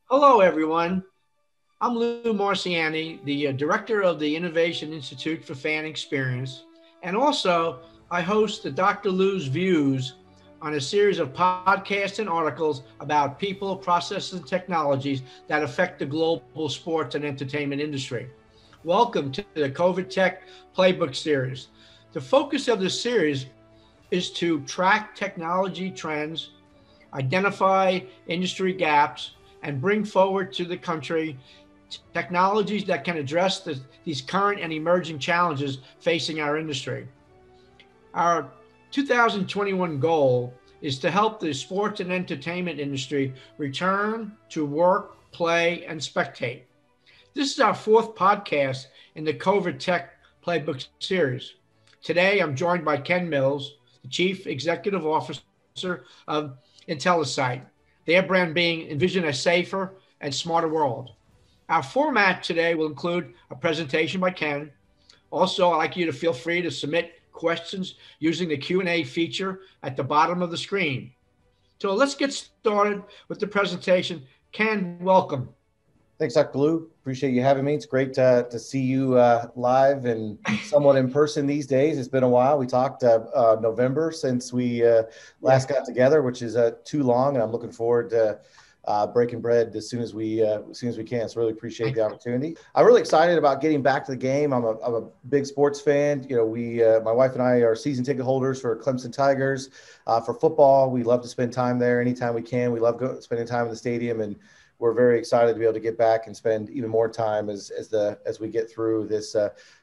Hello, everyone. I'm Lou Marciani, the director of the Innovation Institute for Fan Experience. And also, I host the Dr. Lou's Views on a series of podcasts and articles about people, processes, and technologies that affect the global sports and entertainment industry. Welcome to the COVID Tech Playbook Series. The focus of this series is to track technology trends, identify industry gaps, and bring forward to the country technologies that can address these current and emerging challenges facing our industry. Our 2021 goal is to help the sports and entertainment industry return to work, play, and spectate. This is our fourth podcast in the COVID Tech Playbook series. Today, I'm joined by Ken Mills, the Chief Executive Officer of IntelliSite, their brand being envision a safer and smarter world. Our format today will include a presentation by Ken. Also, I'd like you to feel free to submit questions using the Q&A feature at the bottom of the screen. So let's get started with the presentation. Ken, welcome. Thanks, Dr. Lou. Appreciate you having me. It's great to see you live and somewhat in person these days. It's been a while. We talked November since we last got together, which is too long, and I'm looking forward to breaking bread as soon as we can. So really appreciate the opportunity. I'm really excited about getting back to the game. I'm a big sports fan. You know, my wife and I are season ticket holders for Clemson Tigers. For football, we love to spend time there anytime we can. We love spending time in the stadium, and we're very excited to be able to get back and spend even more time as we get through this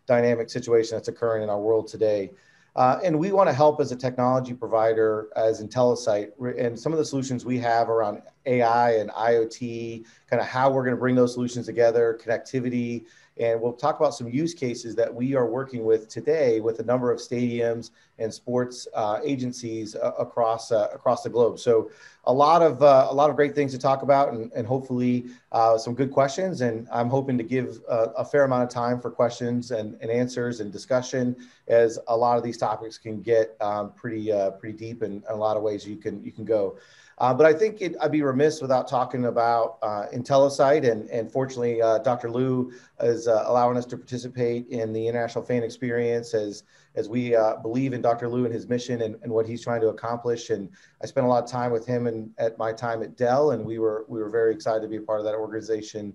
dynamic situation that's occurring in our world today. And we want to help as a technology provider, as IntelliSite, and some of the solutions we have around AI and IoT, kind of how we're going to bring those solutions together, connectivity. And we'll talk about some use cases that we are working with today with a number of stadiums and sports agencies across the globe. So a lot of great things to talk about, and hopefully some good questions. And I'm hoping to give a fair amount of time for questions and answers and discussion, as a lot of these topics can get pretty deep in a lot of ways you can go. But I think I'd be remiss without talking about IntelliSite, and fortunately, Dr. Lou is allowing us to participate in the International Fan Experience as we believe in Dr. Lou and his mission and what he's trying to accomplish. And I spent a lot of time with him at my time at Dell, and we were very excited to be a part of that organization,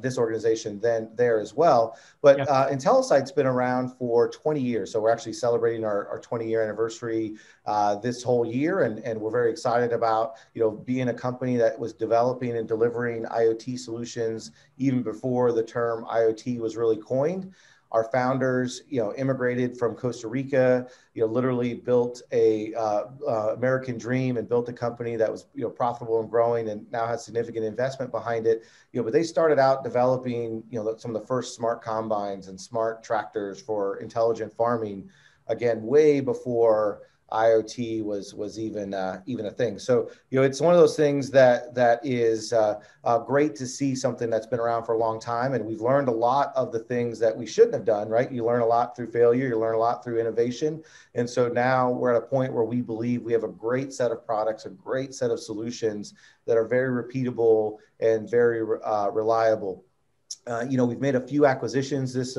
this organization there as well. But IntelliSite's been around for 20 years, so we're actually celebrating our 20-year anniversary this whole year, and we're very excited about being a company that was developing and delivering IoT solutions even before the term IoT was really coined. Our founders, immigrated from Costa Rica, literally built a American dream and built a company that was, profitable and growing, and now has significant investment behind it. But they started out developing, some of the first smart combines and smart tractors for intelligent farming, again, way before IoT was even a thing. So it's one of those things that is great to see something that's been around for a long time, and we've learned a lot of the things that we shouldn't have done. Right? You learn a lot through failure. You learn a lot through innovation, and so now we're at a point where we believe we have a great set of products, a great set of solutions that are very repeatable and very reliable. We've made a few acquisitions this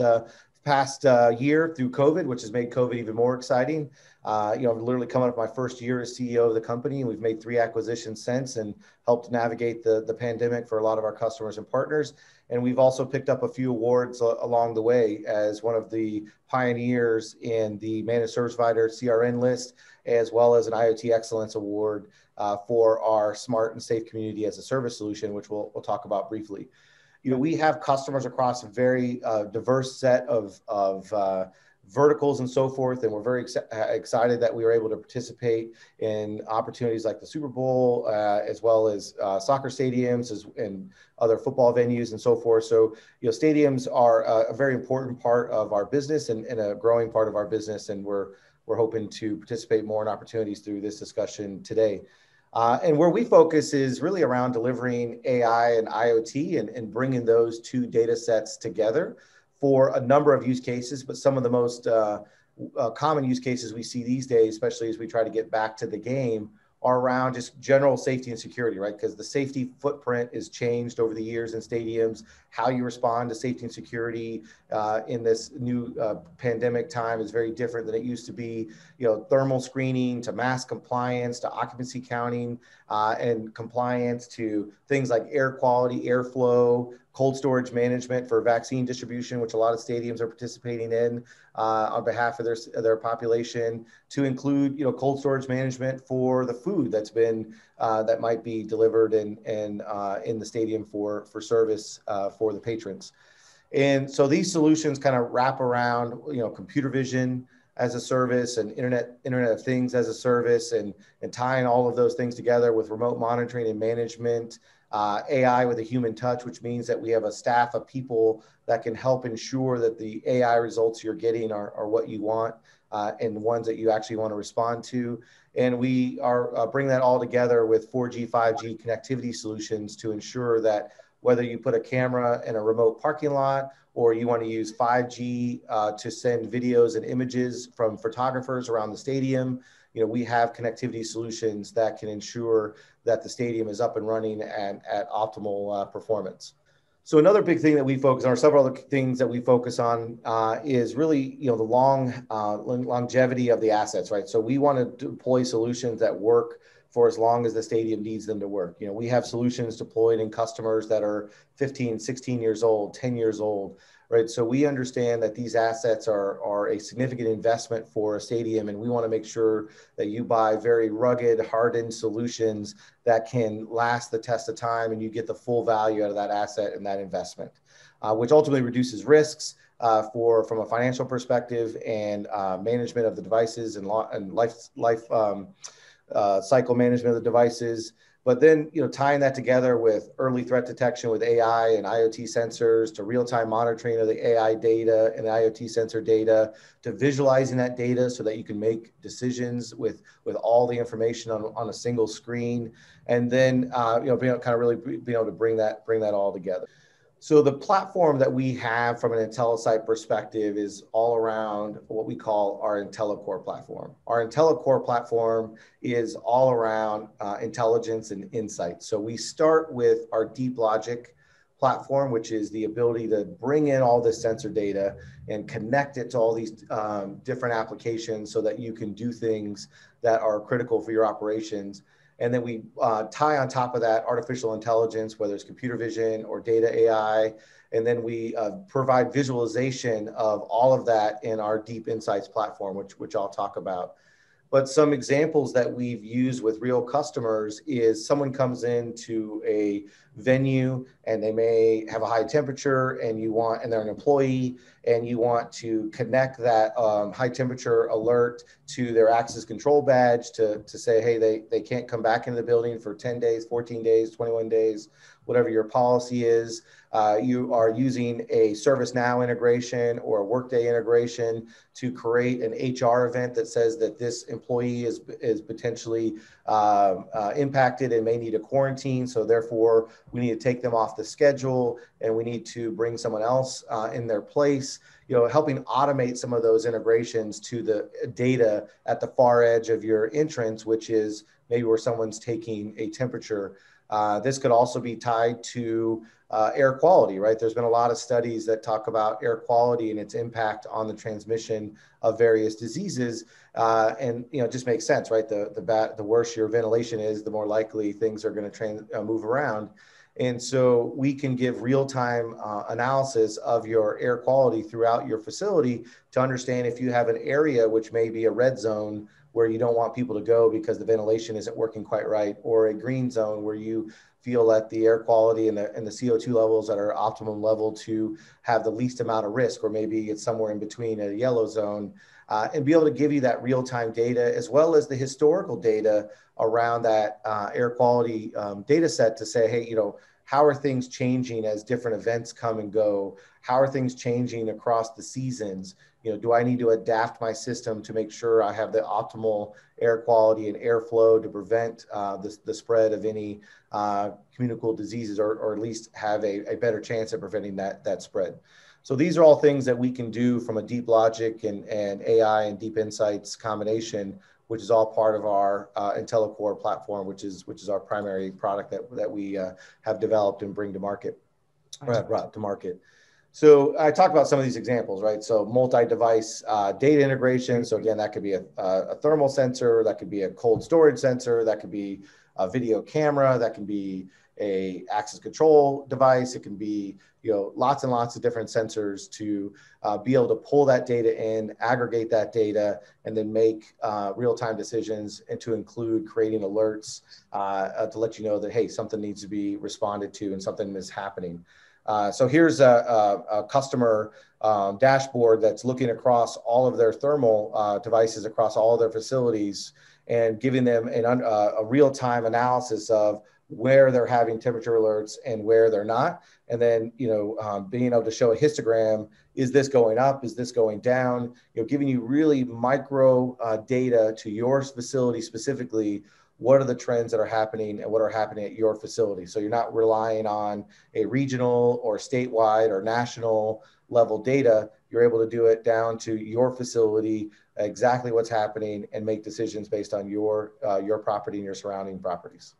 past year through COVID, which has made COVID even more exciting. I'm literally coming up my first year as CEO of the company, and we've made 3 acquisitions since and helped navigate the pandemic for a lot of our customers and partners. And we've also picked up a few awards along the way as one of the pioneers in the Managed Service Provider CRN list, as well as an IoT Excellence Award for our Smart and Safe Community as a Service solution, which we'll talk about briefly. We have customers across a very diverse set of verticals and so forth, and we're very excited that we were able to participate in opportunities like the Super Bowl, as well as soccer stadiums and other football venues and so forth. So, stadiums are a very important part of our business and a growing part of our business, and we're hoping to participate more in opportunities through this discussion today. And where we focus is really around delivering AI and IoT and bringing those 2 data sets together for a number of use cases. But some of the most common use cases we see these days, especially as we try to get back to the game, are around just general safety and security, right? Because the safety footprint is changed over the years in stadiums. How you respond to safety and security in this new pandemic time is very different than it used to be. You know, thermal screening to mask compliance to occupancy counting and compliance to things like air quality, airflow, cold storage management for vaccine distribution, which a lot of stadiums are participating in on behalf of their population, to include, you know, cold storage management for the food that's been that might be delivered in the stadium for service for the patrons. And so these solutions kind of wrap around, you know, computer vision as a service and Internet of Things as a service, and tying all of those things together with remote monitoring and management, AI with a human touch, which means that we have a staff of people that can help ensure that the AI results you're getting are what you want and the ones that you actually want to respond to. And we are bring that all together with 4G, 5G connectivity solutions to ensure that whether you put a camera in a remote parking lot or you want to use 5G to send videos and images from photographers around the stadium, you know, we have connectivity solutions that can ensure that the stadium is up and running and at optimal performance. So another big thing that we focus on, or several other things that we focus on, is really, you know, the longevity of the assets, right? So we want to deploy solutions that work for as long as the stadium needs them to work. You know, we have solutions deployed in customers that are 15, 16 years old, 10 years old, right? So we understand that these assets are a significant investment for a stadium, and we want to make sure that you buy very rugged, hardened solutions that can last the test of time, and you get the full value out of that asset and that investment, which ultimately reduces risks from a financial perspective and management of the devices and life cycle management of the devices. But then, you know, tying that together with early threat detection with AI and IoT sensors, to real-time monitoring of the AI data and the IoT sensor data, to visualizing that data so that you can make decisions with all the information on a single screen, and then you know, being able to bring that all together. So the platform that we have from an IntelliSite perspective is all around what we call our IntelliCore platform. Our IntelliCore platform is all around intelligence and insight. So we start with our Deep Logic platform, which is the ability to bring in all this sensor data and connect it to all these different applications so that you can do things that are critical for your operations. And then we tie on top of that artificial intelligence, whether it's computer vision or data AI. And then we provide visualization of all of that in our Deep Insights platform, which I'll talk about. But some examples that we've used with real customers is someone comes into a venue and they may have a high temperature and they're an employee, and you want to connect that high temperature alert to their access control badge to say, hey, they can't come back into the building for 10 days, 14 days, 21 days, whatever your policy is. You are using a ServiceNow integration or a Workday integration to create an HR event that says that this employee is potentially impacted and may need a quarantine. So therefore, we need to take them off the schedule and we need to bring someone else in their place. You know, helping automate some of those integrations to the data at the far edge of your entrance, which is maybe where someone's taking a temperature. This could also be tied to air quality, right? There's been a lot of studies that talk about air quality and its impact on the transmission of various diseases. And, you know, it just makes sense, right? The worse your ventilation is, the more likely things are going to move around. And so we can give real-time analysis of your air quality throughout your facility to understand if you have an area which may be a red zone where you don't want people to go because the ventilation isn't working quite right, or a green zone where you feel that the air quality and the CO2 levels that are optimum level to have the least amount of risk, or maybe it's somewhere in between a yellow zone, and be able to give you that real-time data as well as the historical data around that air quality data set to say, hey, you know, how are things changing as different events come and go? How are things changing across the seasons? You know, do I need to adapt my system to make sure I have the optimal air quality and airflow to prevent the spread of any communicable diseases, or at least have a better chance at preventing that spread? So these are all things that we can do from a Deep Logic and AI and Deep Insights combination which is all part of our IntelliCore platform, which is our primary product that we have developed and bring to market, or have brought to market. So I talked about some of these examples, right? So multi-device data integration. So again, that could be a thermal sensor, that could be a cold storage sensor, that could be a video camera, that can be a access control device. It can be, lots and lots of different sensors to be able to pull that data in, aggregate that data, and then make real-time decisions, and to include creating alerts to let you know that, hey, something needs to be responded to and something is happening. So here's a customer dashboard that's looking across all of their thermal devices across all of their facilities and giving them a real-time analysis of where they're having temperature alerts and where they're not. And then, being able to show a histogram, is this going up? Is this going down? Giving you really micro data to your facility specifically. What are the trends that are happening and what are happening at your facility? So you're not relying on a regional or statewide or national level data. You're able to do it down to your facility, exactly what's happening, and make decisions based on your property and your surrounding properties.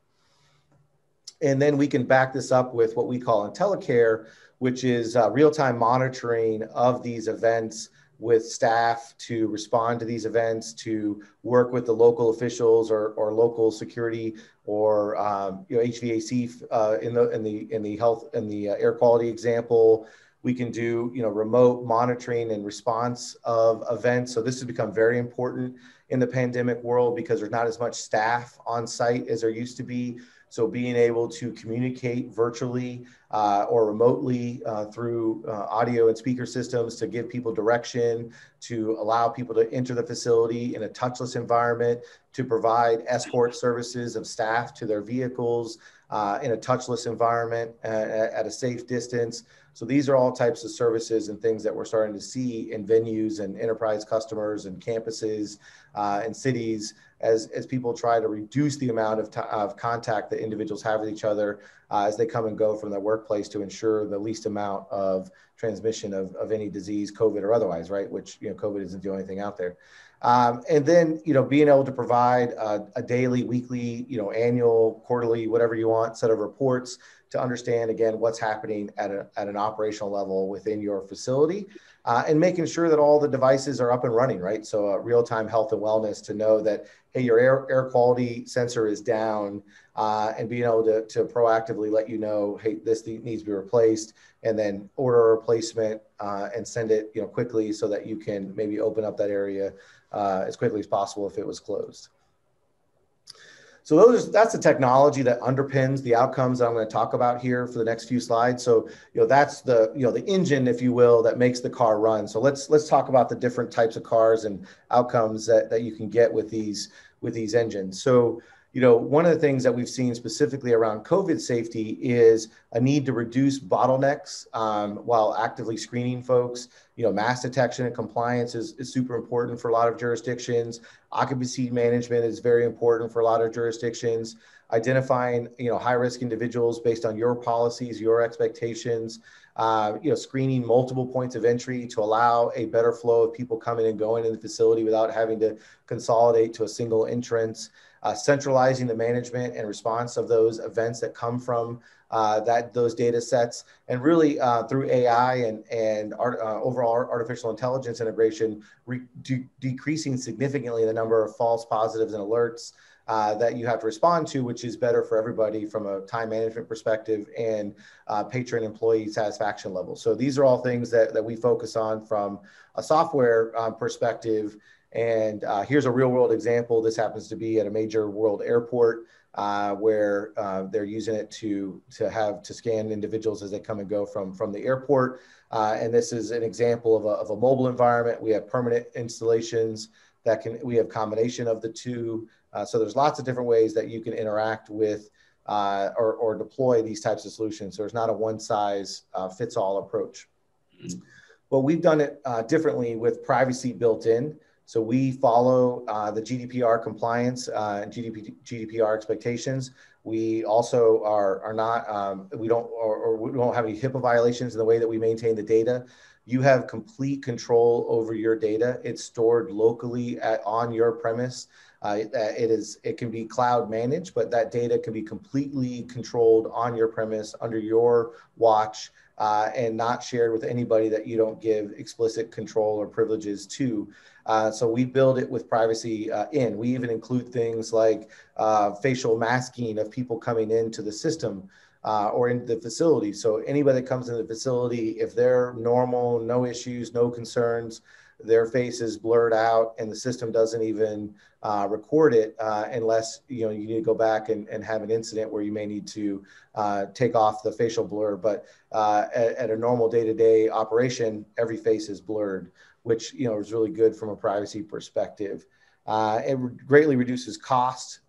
And then we can back this up with what we call IntelliCare, which is real-time monitoring of these events with staff to respond to these events, to work with the local officials or local security or HVAC in the health and the air quality example. We can do remote monitoring and response of events. So this has become very important in the pandemic world because there's not as much staff on site as there used to be. So being able to communicate virtually or remotely through audio and speaker systems to give people direction, to allow people to enter the facility in a touchless environment, to provide escort services of staff to their vehicles in a touchless environment at a safe distance. So these are all types of services and things that we're starting to see in venues and enterprise customers and campuses and cities as people try to reduce the amount of contact that individuals have with each other as they come and go from their workplace to ensure the least amount of transmission of any disease, COVID or otherwise, right? Which, COVID isn't the only thing out there. And then, being able to provide a daily, weekly, annual, quarterly, whatever you want, set of reports to understand, again, what's happening at an operational level within your facility, and making sure that all the devices are up and running, right? So real-time health and wellness to know that, hey, your air quality sensor is down, and being able to proactively let you know, hey, this needs to be replaced, and then order a replacement and send it quickly so that you can maybe open up that area as quickly as possible if it was closed. So that's the technology that underpins the outcomes that I'm going to talk about here for the next few slides. So, that's the engine, if you will, that makes the car run. So let's talk about the different types of cars and outcomes that you can get with these engines. So, one of the things that we've seen specifically around COVID safety is a need to reduce bottlenecks while actively screening folks. Mass detection and compliance is super important for a lot of jurisdictions. Occupancy management is very important for a lot of jurisdictions. Identifying, high-risk individuals based on your policies, your expectations, screening multiple points of entry to allow a better flow of people coming and going in the facility without having to consolidate to a single entrance. Centralizing the management and response of those events that come from those data sets, and really through AI and overall artificial intelligence integration, decreasing significantly the number of false positives and alerts that you have to respond to, which is better for everybody from a time management perspective and patron employee satisfaction level. So these are all things that we focus on from a software perspective. And here's a real world example. This happens to be at a major world airport where they're using it to scan individuals as they come and go from the airport. And this is an example of a mobile environment. We have permanent installations we have combination of the two. So there's lots of different ways that you can interact with or deploy these types of solutions. So there's not a one size fits all approach. But we've done it differently with privacy built in. So we follow the GDPR compliance and GDPR expectations. We also are not, we don't have any HIPAA violations in the way that we maintain the data. You have complete control over your data. It's stored locally on your premise. It can be cloud managed, but that data can be completely controlled on your premise under your watch, and not shared with anybody that you don't give explicit control or privileges to. So we build it with privacy in. We even include things like facial masking of people coming into the system or into the facility. So anybody that comes into the facility, if they're normal, no issues, no concerns, their face is blurred out and the system doesn't even record it unless you need to go back and have an incident where you may need to take off the facial blur. But at a normal day-to-day operation, every face is blurred, which is really good from a privacy perspective. It greatly reduces cost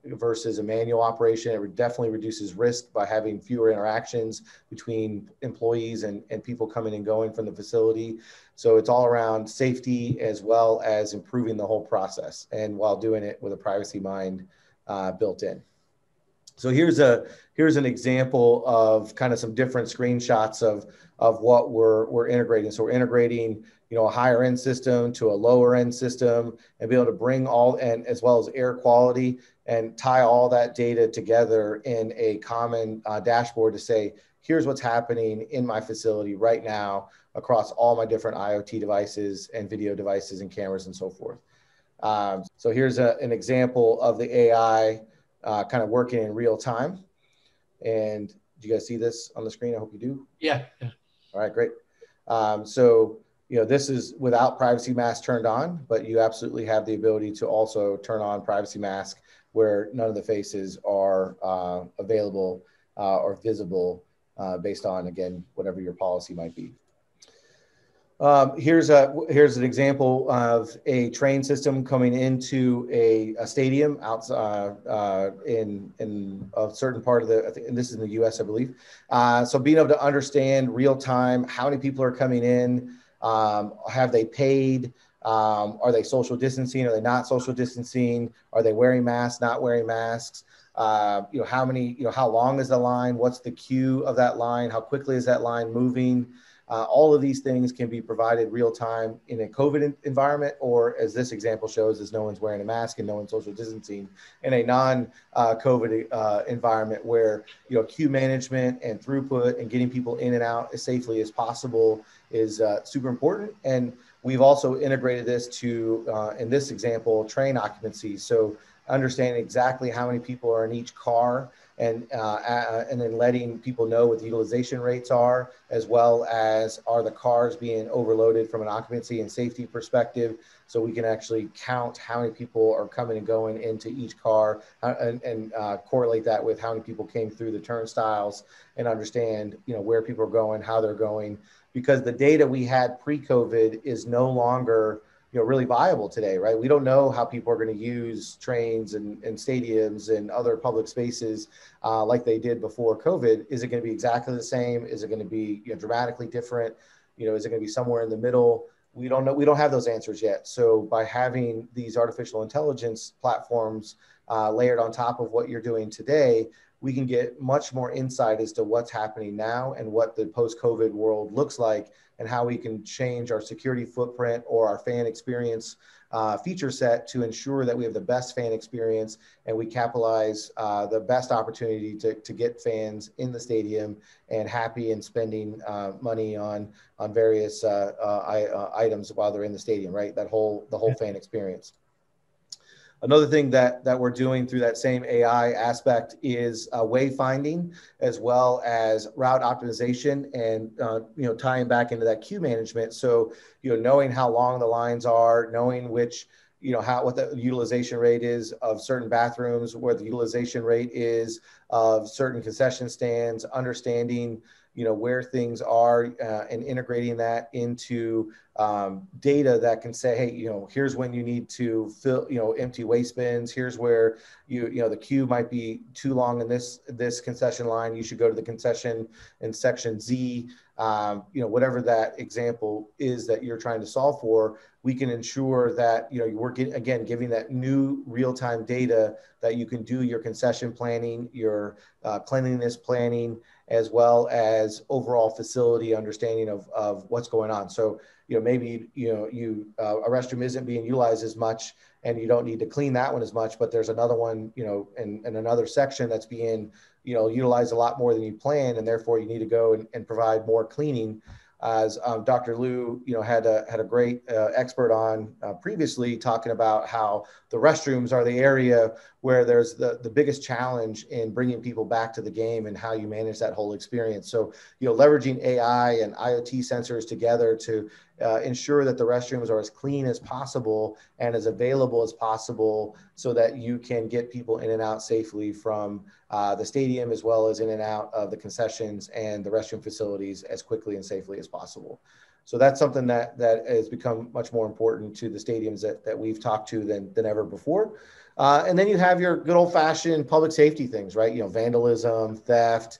versus a manual operation. It definitely reduces risk by having fewer interactions between employees and people coming and going from the facility. So it's all around safety as well as improving the whole process, and while doing it with a privacy mind built in. So here's an example of kind of some different screenshots of what we're integrating. So we're integrating a higher end system to a lower end system, and be able to bring all, and as well as air quality, and tie all that data together in a common dashboard to say, here's what's happening in my facility right now across all my different IoT devices and video devices and cameras and so forth. So here's an example of the AI kind of working in real time. And do you guys see this on the screen? I hope you do. Yeah. All right, great. So this is without privacy mask turned on, but you absolutely have the ability to also turn on privacy mask where none of the faces are available or visible based on, again, whatever your policy might be. Here's an example of a train system coming into a stadium outside in a certain part of and this is in the U.S., I believe. So being able to understand real time how many people are coming in, have they paid, are they social distancing, are they not social distancing, are they wearing masks, not wearing masks. How long is the line? What's the queue of that line? How quickly is that line moving? All of these things can be provided real time in a COVID environment, or as this example shows, is no one's wearing a mask and no one's social distancing in a non-COVID environment where queue management and throughput and getting people in and out as safely as possible is super important. And we've also integrated this to, in this example, train occupancy. So understanding exactly how many people are in each car, and then letting people know what the utilization rates are, as well as are the cars being overloaded from an occupancy and safety perspective, so we can actually count how many people are coming and going into each car, and correlate that with how many people came through the turnstiles, and understand where people are going, how they're going, because the data we had pre-COVID is no longer really viable today, right? We don't know how people are going to use trains and stadiums and other public spaces like they did before COVID. Is it going to be exactly the same? Is it going to be dramatically different? Is it going to be somewhere in the middle? We don't know. We don't have those answers yet. So by having these artificial intelligence platforms layered on top of what you're doing today, we can get much more insight as to what's happening now and what the post-COVID world looks like, and how we can change our security footprint or our fan experience feature set to ensure that we have the best fan experience, and we capitalize the best opportunity to get fans in the stadium and happy and spending money on various items while they're in the stadium, right? The whole fan experience. Another thing that we're doing through that same AI aspect is wayfinding, as well as route optimization, and tying back into that queue management. So knowing how long the lines are, knowing which what the utilization rate is of certain bathrooms, where the utilization rate is of certain concession stands, understanding where things are, and integrating that into data that can say, hey, here's when you need to fill, empty waste bins. Here's where the queue might be too long in this concession line. You should go to the concession in section Z. Whatever that example is that you're trying to solve for, we can ensure that we're giving that new real-time data that you can do your concession planning, your cleanliness planning, as well as overall facility understanding of what's going on. So, maybe, a restroom isn't being utilized as much and you don't need to clean that one as much, but there's another one, in another section that's being, utilized a lot more than you planned, and therefore you need to go and provide more cleaning. As Dr. Liu, had a great expert on previously, talking about how the restrooms are the area where there's the biggest challenge in bringing people back to the game and how you manage that whole experience. So, leveraging AI and IoT sensors together to ensure that the restrooms are as clean as possible and as available as possible, so that you can get people in and out safely from the stadium, as well as in and out of the concessions and the restroom facilities as quickly and safely as possible. So that's something that has become much more important to the stadiums that we've talked to than ever before. And then you have your good old fashioned public safety things, right? Vandalism, theft,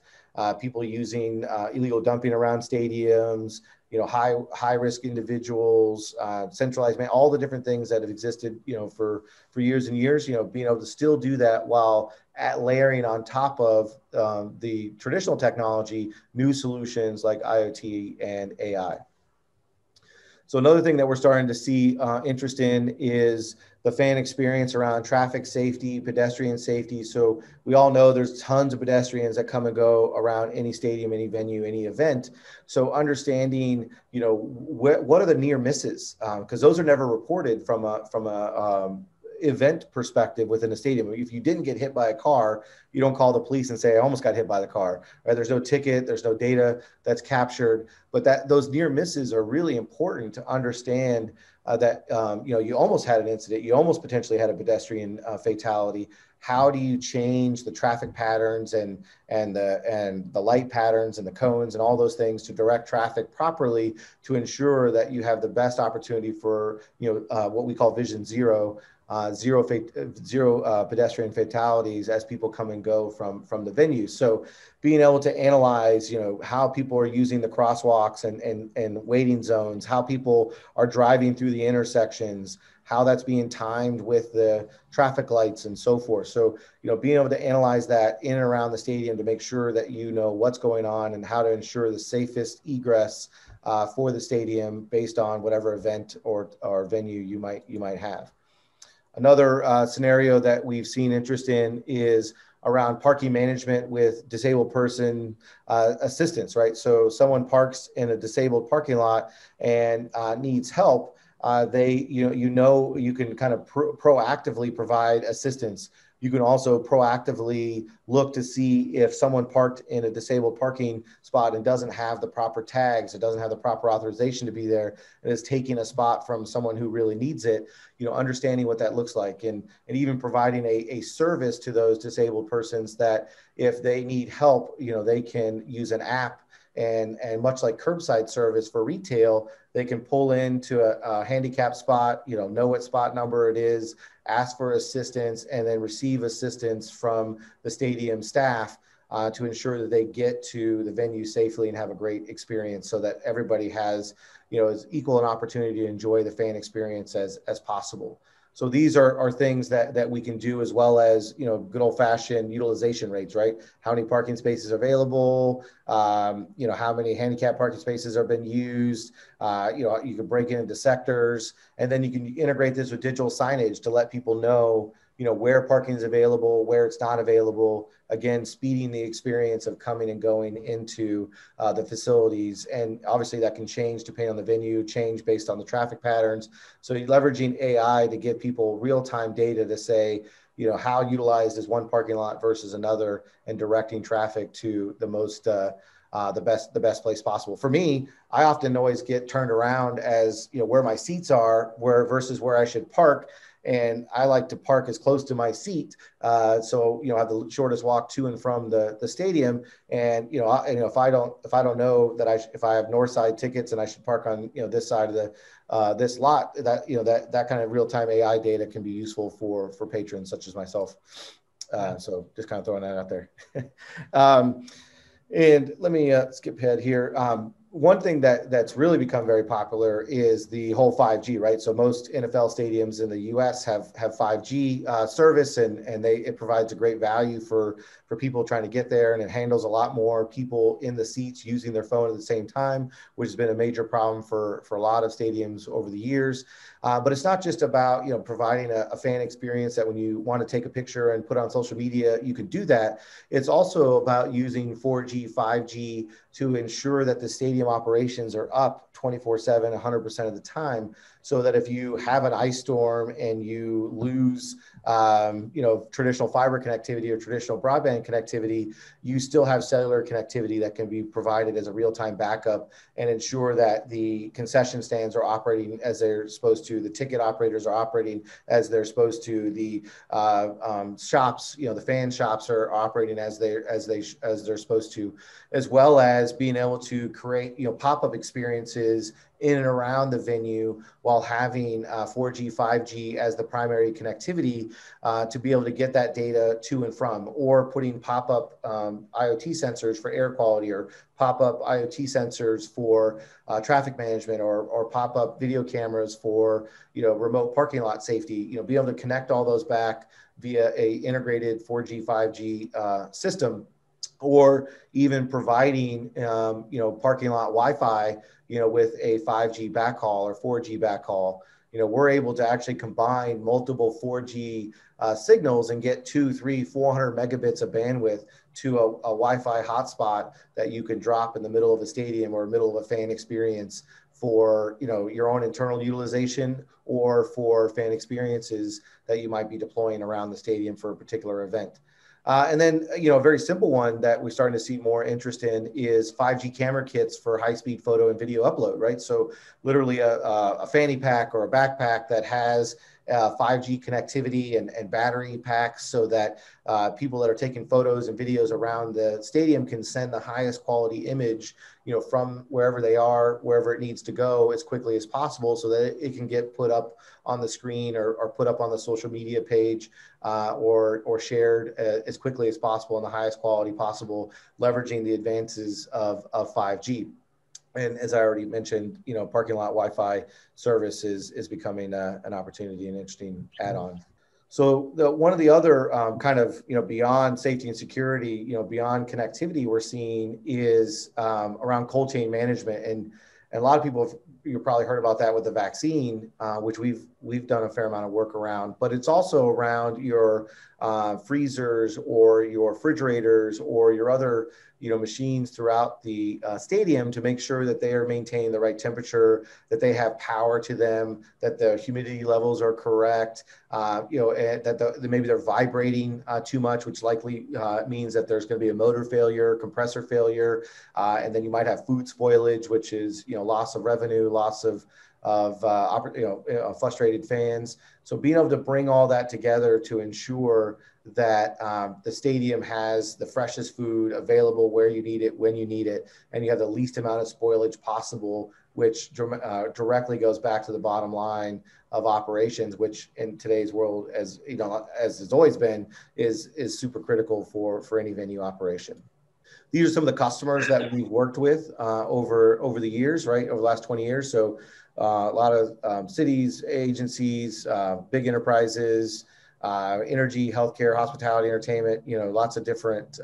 people using illegal dumping around stadiums, high risk individuals, centralized man, all the different things that have existed, for years and years, being able to still do that while layering on top of the traditional technology, new solutions like IoT and AI. So another thing that we're starting to see interest in is the fan experience around traffic safety, pedestrian safety. So we all know there's tons of pedestrians that come and go around any stadium, any venue, any event. So understanding, what are the near misses? Because those are never reported from a event perspective within a stadium. If you didn't get hit by a car, you don't call the police and say, I almost got hit by the car, right? There's no ticket, there's no data that's captured, but those near misses are really important to understand that, you almost had an incident, you almost potentially had a pedestrian fatality. How do you change the traffic patterns and the light patterns and the cones and all those things to direct traffic properly to ensure that you have the best opportunity for, what we call vision zero, zero pedestrian fatalities as people come and go from the venue. So being able to analyze, how people are using the crosswalks and waiting zones, how people are driving through the intersections, how that's being timed with the traffic lights and so forth. So, being able to analyze that in and around the stadium to make sure that what's going on and how to ensure the safest egress for the stadium based on whatever event or venue you might have. Another scenario that we've seen interest in is around parking management with disabled person assistance, right? So someone parks in a disabled parking lot and needs help. You can kind of proactively provide assistance. You can also proactively look to see if someone parked in a disabled parking spot and doesn't have the proper tags, it doesn't have the proper authorization to be there, and is taking a spot from someone who really needs it, understanding what that looks like, and even providing a service to those disabled persons that if they need help, they can use an app. And much like curbside service for retail, they can pull into a handicap spot, know what spot number it is, ask for assistance, and then receive assistance from the stadium staff to ensure that they get to the venue safely and have a great experience, so that everybody has, as equal an opportunity to enjoy the fan experience as possible. So these are things that we can do, as well as, good old fashioned utilization rates, right? How many parking spaces are available? How many handicap parking spaces have been used? You can break it into sectors, and then you can integrate this with digital signage to let people know, where parking is available, where it's not available. Again, speeding the experience of coming and going into the facilities. And obviously that can change depending on the venue, change based on the traffic patterns. So you're leveraging AI to give people real-time data to say, how utilized is one parking lot versus another, and directing traffic to the most, the best place possible. For me, I often always get turned around as, where my seats are, versus where I should park. And I like to park as close to my seat, so I have the shortest walk to and from the stadium. And if I don't know that if I have north side tickets and I should park on this side of the this lot, that kind of real time AI data can be useful for patrons such as myself. So just kind of throwing that out there. And let me skip ahead here. one thing that's really become very popular is the whole 5G, right? So most NFL stadiums in the U.S. have 5G service, and it provides a great value for people trying to get there, and it handles a lot more people in the seats using their phone at the same time, which has been a major problem for a lot of stadiums over the years. But it's not just about providing a fan experience that when you want to take a picture and put on social media, you can do that. It's also about using 4G, 5G to ensure that the stadium operations are up 24/7, 100% of the time, so that if you have an ice storm and you lose traditional fiber connectivity or traditional broadband connectivity, you still have cellular connectivity that can be provided as a real-time backup and ensure that the concession stands are operating as they're supposed to, the ticket operators are operating as they're supposed to, the shops, the fan shops are operating as they're supposed to, as well as being able to create pop-up experiences in and around the venue while having 4G, 5G as the primary connectivity to be able to get that data to and from, or putting pop-up IoT sensors for air quality, or pop-up IoT sensors for traffic management, or pop-up video cameras for remote parking lot safety. Be able to connect all those back via a integrated 4G, 5G system, or even providing parking lot Wi-Fi with a 5G backhaul or 4G backhaul. We're able to actually combine multiple 4G signals and get 200, 300, 400 megabits of bandwidth to a Wi-Fi hotspot that you can drop in the middle of a stadium or middle of a fan experience for your own internal utilization, or for fan experiences that you might be deploying around the stadium for a particular event. And then, a very simple one that we're starting to see more interest in is 5G camera kits for high-speed photo and video upload, right? So literally a fanny pack or a backpack that has 5G connectivity and battery packs, so that people that are taking photos and videos around the stadium can send the highest quality image, from wherever they are, wherever it needs to go, as quickly as possible, so that it can get put up on the screen, or put up on the social media page, or shared as quickly as possible in the highest quality possible, leveraging the advances of 5G. And as I already mentioned, parking lot Wi-Fi service is becoming an opportunity, an interesting add-on. So one of the other kind of, beyond safety and security, beyond connectivity we're seeing is around cold chain management. And a lot of people, you've probably heard about that with the vaccine, which we've done a fair amount of work around, but it's also around your freezers or your refrigerators or your other machines throughout the stadium, to make sure that they are maintaining the right temperature, that they have power to them, that the humidity levels are correct, and that maybe they're vibrating too much, which likely means that there's going to be a motor failure, compressor failure, and then you might have food spoilage, which is loss of revenue, loss of frustrated fans. So being able to bring all that together to ensure that the stadium has the freshest food available where you need it, when you need it, and you have the least amount of spoilage possible, which directly goes back to the bottom line of operations, which in today's world, as has always been, is super critical for any venue operation. These are some of the customers that we've worked with over the years, right? Over the last 20 years. So a lot of cities, agencies, big enterprises, energy, healthcare, hospitality, entertainment, lots of different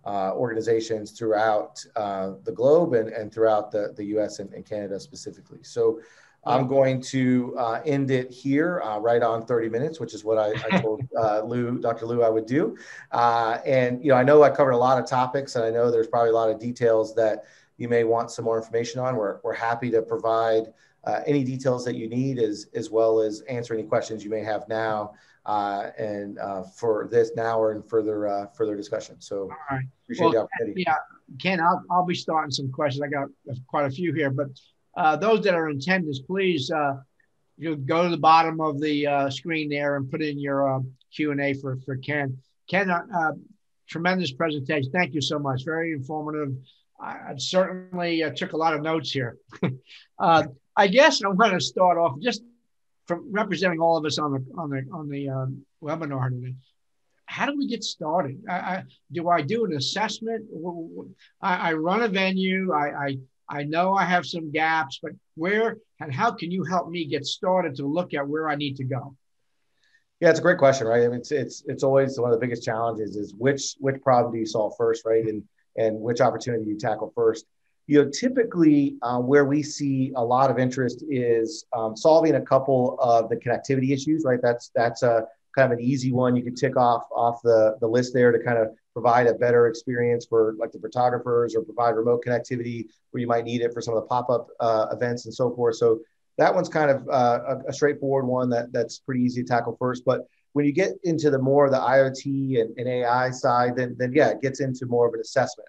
organizations throughout the globe and throughout the US and Canada specifically. So I'm going to end it here right on 30 minutes, which is what I told Dr. Lou I would do. And, I know I covered a lot of topics, and I know there's probably a lot of details that you may want some more information on. We're happy to provide any details that you need, as well as answer any questions you may have now and for this now or in further discussion. So appreciate the opportunity. Yeah, Ken, I'll be starting some questions. I got quite a few here, but those that are in attendance, please you go to the bottom of the screen there and put in your Q&A for Ken. Ken, tremendous presentation. Thank you so much. Very informative. I certainly took a lot of notes here. I guess I'm going to start off just from representing all of us on the webinar today. How do we get started? Do I do an assessment? I run a venue. I I know I have some gaps, but where and how can you help me get started to look at where I need to go? Yeah, it's a great question, right? I mean, it's always one of the biggest challenges is which problem do you solve first, right? And which opportunity you tackle first. Typically where we see a lot of interest is solving a couple of the connectivity issues, right? That's a kind of an easy one you could tick off the list there to kind of provide a better experience for like the photographers or provide remote connectivity where you might need it for some of the pop-up events and so forth. So that one's kind of a straightforward one that's pretty easy to tackle first. But when you get into the more of the IoT and AI side, then yeah, it gets into more of an assessment.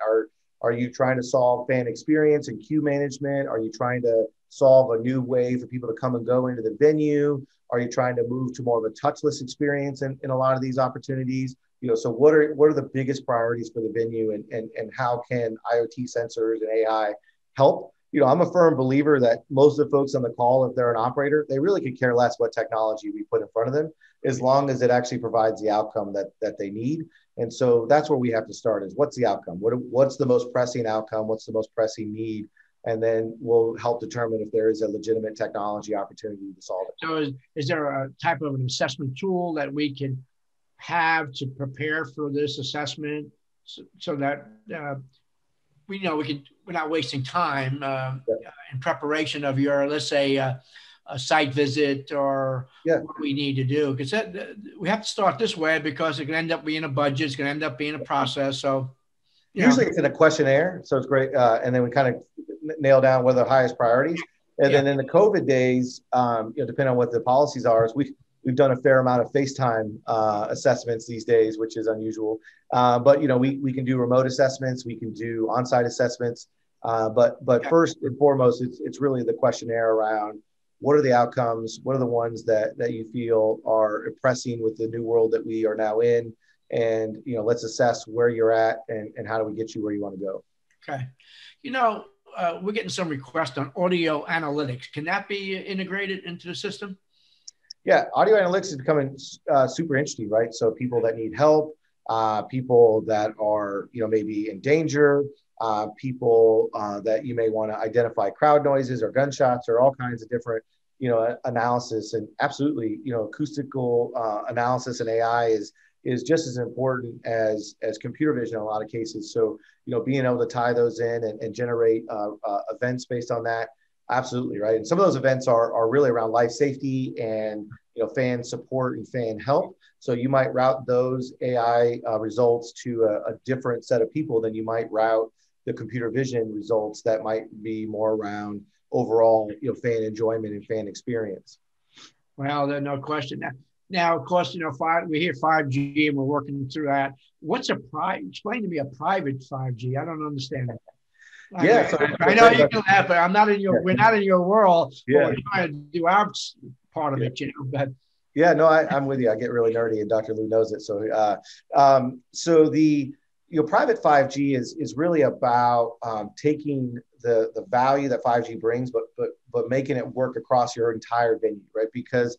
Are you trying to solve fan experience and queue management? Are you trying to solve a new way for people to come and go into the venue? Are you trying to move to more of a touchless experience in a lot of these opportunities? So what are the biggest priorities for the venue, and how can IoT sensors and AI help? I'm a firm believer that most of the folks on the call, if they're an operator, they really could care less what technology we put in front of them, as long as it actually provides the outcome that they need. And so that's where we have to start is what's the outcome? What's the most pressing outcome? What's the most pressing need? And then we'll help determine if there is a legitimate technology opportunity to solve it. So is there a type of an assessment tool that we can have to prepare for this assessment so that we're not wasting time in preparation of your, let's say, a site visit or what we need to do? Because we have to start this way because it can end up being a budget. It's going to end up being a process. So usually it's in a questionnaire. So it's great. And then we kind of nail down what are the highest priorities. And then in the COVID days, depending on what the policies are, is we've done a fair amount of FaceTime assessments these days, which is unusual. But we can do remote assessments, we can do on-site assessments. But first and foremost, it's really the questionnaire around what are the outcomes, what are the ones that you feel are pressing with the new world that we are now in, and let's assess where you're at and how do we get you where you want to go. Okay, we're getting some requests on audio analytics. Can that be integrated into the system? Yeah, audio analytics is becoming super interesting, right? So people that need help, people that are, maybe in danger, people that you may want to identify crowd noises or gunshots or all kinds of different, analysis. And absolutely, acoustical analysis and AI is just as important as computer vision in a lot of cases. So, being able to tie those in and generate events based on that. Absolutely, right. And some of those events are really around life safety and fan support and fan help. So you might route those AI results to a different set of people than you might route the computer vision results that might be more around overall fan enjoyment and fan experience. Well, there's no question. Now, of course, we hear 5G and we're working through that. What's explain to me a private 5G? I don't understand it. Yeah, I know you can laugh, but I'm not in your. We're not in your world. Yeah, we're trying to do our part of it, But yeah, no, I'm with you. I get really nerdy, and Dr. Lou knows it. So, so the private 5G is really about taking the value that 5G brings, but making it work across your entire venue, right? Because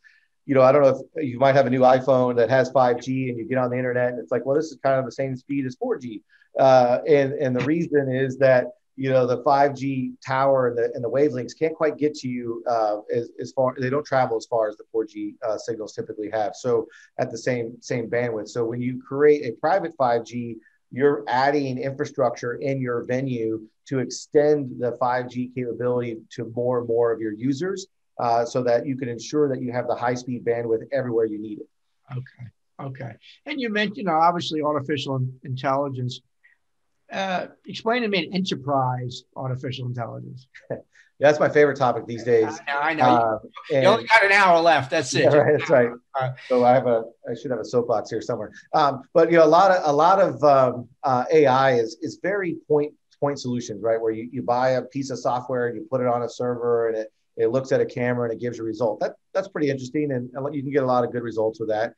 I don't know if you might have a new iPhone that has 5G, and you get on the internet, and it's like, well, this is kind of the same speed as 4G, and the reason is that the 5G tower and the wavelengths can't quite get to you as far. They don't travel as far as the 4G signals typically have. So at the same bandwidth. So when you create a private 5G, you're adding infrastructure in your venue to extend the 5G capability to more and more of your users, so that you can ensure that you have the high-speed bandwidth everywhere you need it. Okay. And you mentioned, obviously, artificial intelligence. Explain to me an enterprise artificial intelligence. That's my favorite topic these days. I know. You only got an hour left. That's it. Yeah, right, that's right. So I should have a soapbox here somewhere. But a lot of AI is very point solutions, right? Where you buy a piece of software and you put it on a server and it looks at a camera and it gives you a result. That's pretty interesting, and you can get a lot of good results with that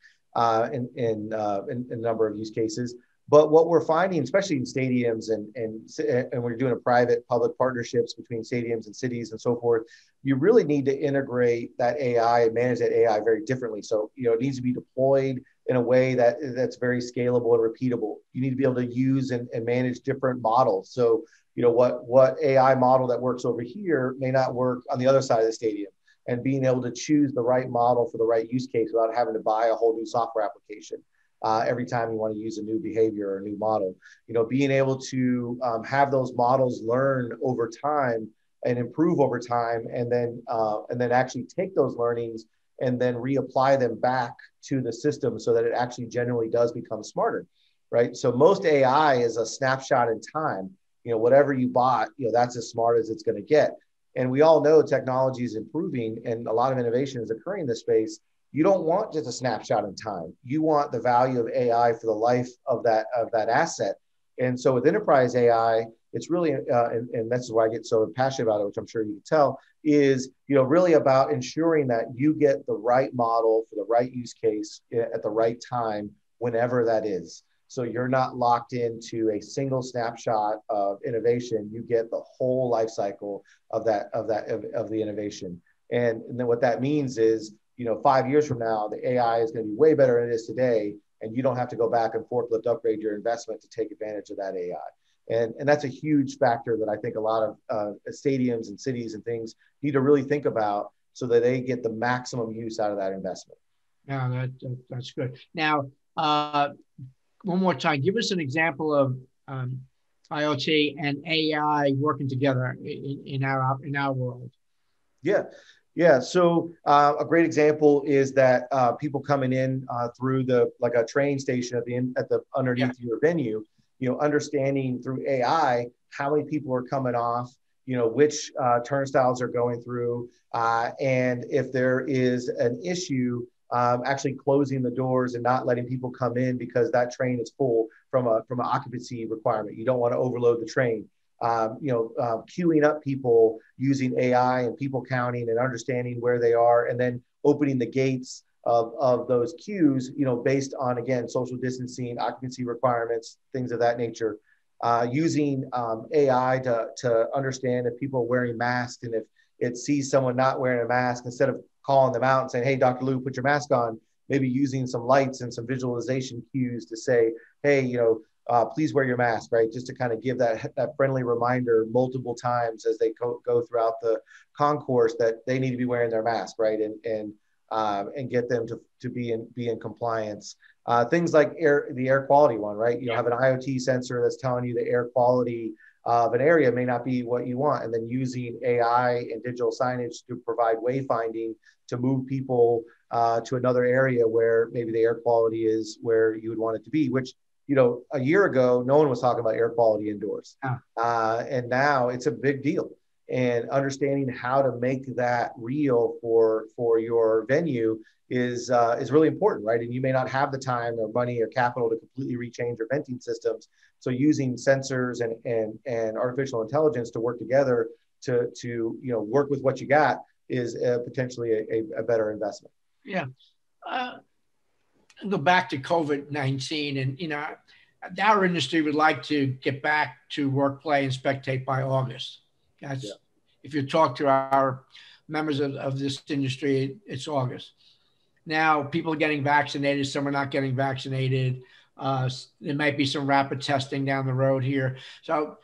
in a number of use cases. But what we're finding, especially in stadiums and we're doing a private public partnerships between stadiums and cities and so forth, you really need to integrate that AI and manage that AI very differently. So, it needs to be deployed in a way that's very scalable and repeatable. You need to be able to use and manage different models. So, what AI model that works over here may not work on the other side of the stadium, and being able to choose the right model for the right use case without having to buy a whole new software application every time you want to use a new behavior or a new model. Being able to have those models learn over time and improve over time, and then actually take those learnings and then reapply them back to the system so that it actually generally does become smarter, right? So most AI is a snapshot in time. Whatever you bought, that's as smart as it's going to get. And we all know technology is improving and a lot of innovation is occurring in this space. You don't want just a snapshot in time. You want the value of AI for the life of that asset. And so with enterprise AI, it's really, and this is why I get so passionate about it, which I'm sure you can tell, is really about ensuring that you get the right model for the right use case at the right time, whenever that is. So you're not locked into a single snapshot of innovation. You get the whole life cycle of the innovation. And then what that means is, 5 years from now, the AI is going to be way better than it is today, and you don't have to go back and forklift upgrade your investment to take advantage of that AI. And that's a huge factor that I think a lot of stadiums and cities and things need to really think about so that they get the maximum use out of that investment. Yeah, that's good. Now, one more time, give us an example of IoT and AI working together in our world. Yeah. Yeah. So a great example is that people coming in through like a train station at the underneath your venue, understanding through AI how many people are coming off, which turnstiles are going through, and if there is an issue, actually closing the doors and not letting people come in because that train is full from an occupancy requirement. You don't want to overload the train. Queuing up people using AI and people counting and understanding where they are, and then opening the gates of those queues, based on, again, social distancing, occupancy requirements, things of that nature. Using AI to understand if people are wearing masks, and if it sees someone not wearing a mask, instead of calling them out and saying, "Hey, Dr. Lou, put your mask on," maybe using some lights and some visualization cues to say, "Hey, please wear your mask," right? Just to kind of give that friendly reminder multiple times as they go throughout the concourse that they need to be wearing their mask, right? And get them to be in compliance. Things like the air quality one, right? You have an IoT sensor that's telling you the air quality of an area may not be what you want, and then using AI and digital signage to provide wayfinding to move people to another area where maybe the air quality is where you would want it to be, which a year ago, no one was talking about air quality indoors. And now it's a big deal. And understanding how to make that real for your venue is really important, right? And you may not have the time or money or capital to completely rechange your venting systems. So using sensors and artificial intelligence to work together to work with what you got is potentially a better investment. Yeah. Go back to COVID-19, and our industry would like to get back to work, play, and spectate by August. That's if you talk to our members of this industry, it's August. Now people are getting vaccinated, some are not getting vaccinated. There might be some rapid testing down the road here. So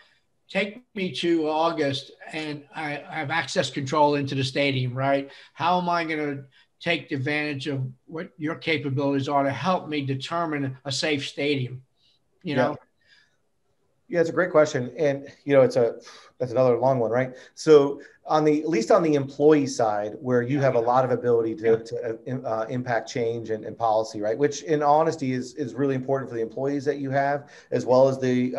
take me to August, and I have access control into the stadium, right? How am I going to take advantage of what your capabilities are to help me determine a safe stadium? Yeah, it's a great question. And, that's another long one, right? So at least on the employee side, where you have a lot of ability to impact change and policy, right? Which in honesty is really important for the employees that you have, as well as the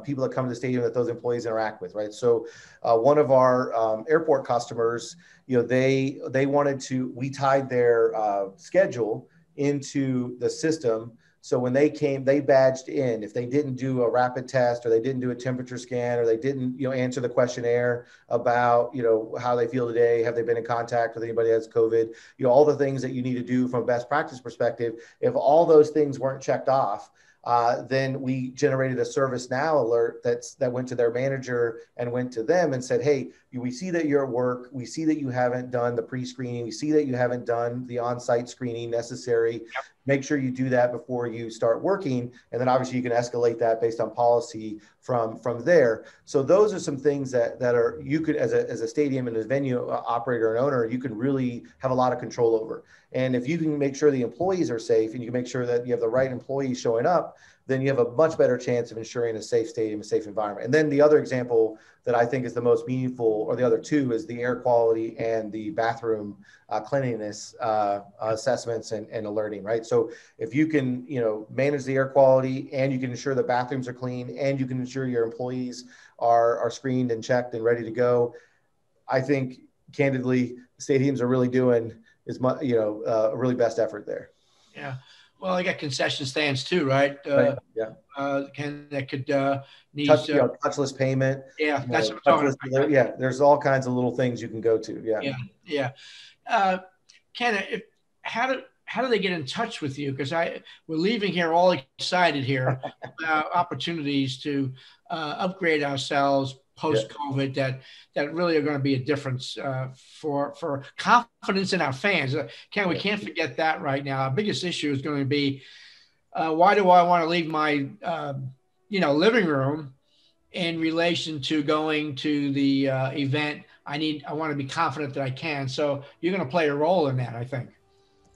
people that come to the stadium that those employees interact with, right? So one of our airport customers, we tied their schedule into the system. So when they came, they badged in. If they didn't do a rapid test, or they didn't do a temperature scan, or they didn't, answer the questionnaire about, how they feel today, have they been in contact with anybody that has COVID, all the things that you need to do from a best practice perspective. If all those things weren't checked off, then we generated a ServiceNow alert that went to their manager and went to them and said, "Hey, we see that you're at work. We see that you haven't done the pre-screening. We see that you haven't done the on-site screening necessary. make sure you do that before you start working. And then obviously you can escalate that based on policy from there. So those are some things that are, you could, as a stadium and a venue operator and owner, you can really have a lot of control over. And if you can make sure the employees are safe and you can make sure that you have the right employees showing up, then you have a much better chance of ensuring a safe stadium, a safe environment. And then the other example that I think is the most meaningful, or the other two, is the air quality and the bathroom cleanliness assessments and alerting, right? So if you can, manage the air quality, and you can ensure the bathrooms are clean, and you can ensure your employees are screened and checked and ready to go, I think candidly, stadiums are really doing a really best effort there. Yeah. Well, I got concession stands too, right? Right. Yeah. That could need touchless payment. Yeah, that's what I'm talking about. Yeah, there's all kinds of little things you can go to. Yeah. Yeah. Ken, how do they get in touch with you? Because we're leaving here all excited here about opportunities to upgrade ourselves post-COVID that really are going to be a difference for confidence in our fans. Ken, we can't forget that right now. Our biggest issue is going to be, why do I want to leave my living room in relation to going to the event? I want to be confident that I can. So you're going to play a role in that, I think.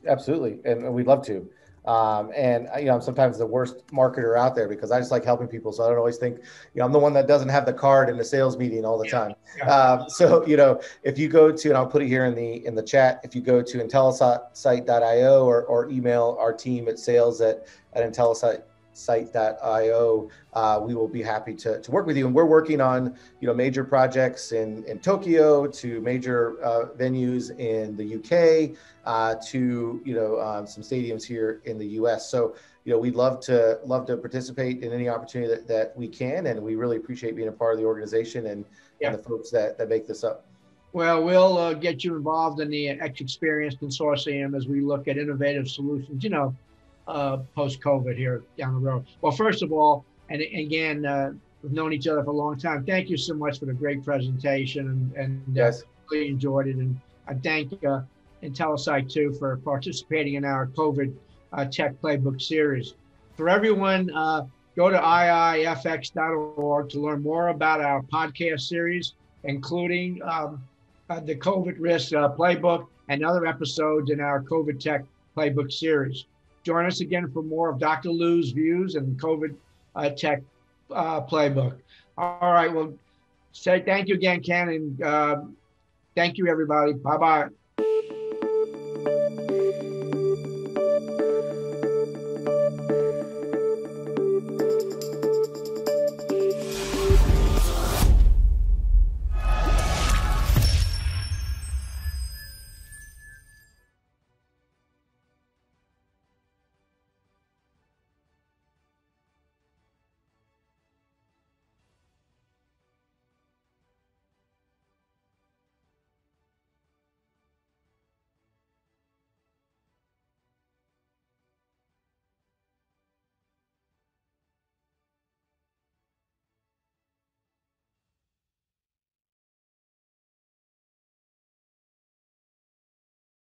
Absolutely, and we'd love to. And I'm sometimes the worst marketer out there because I just like helping people. So I don't always think, I'm the one that doesn't have the card in the sales meeting all the time. Yeah. So if you go to, and I'll put it here in the chat, if you go to IntelliSite.io or email our team at sales@IntelliSite.io, we will be happy to work with you. And we're working on major projects in Tokyo, to major venues in the UK, to some stadiums here in the US. So we'd love to participate in any opportunity that we can, and we really appreciate being a part of the organization and the folks that make this up. Well, we'll get you involved in the X Experience Consortium as we look at innovative solutions, post-COVID here down the road. Well, first of all, and again, we've known each other for a long time. Thank you so much for the great presentation, and yes, really enjoyed it. And I thank IntelliSite too for participating in our COVID Tech Playbook series. For everyone, go to iifx.org to learn more about our podcast series, including the COVID Risk Playbook and other episodes in our COVID Tech Playbook series. Join us again for more of Dr. Lou's views and COVID Tech Playbook. All right, well, say thank you again, Ken, and thank you, everybody. Bye-bye.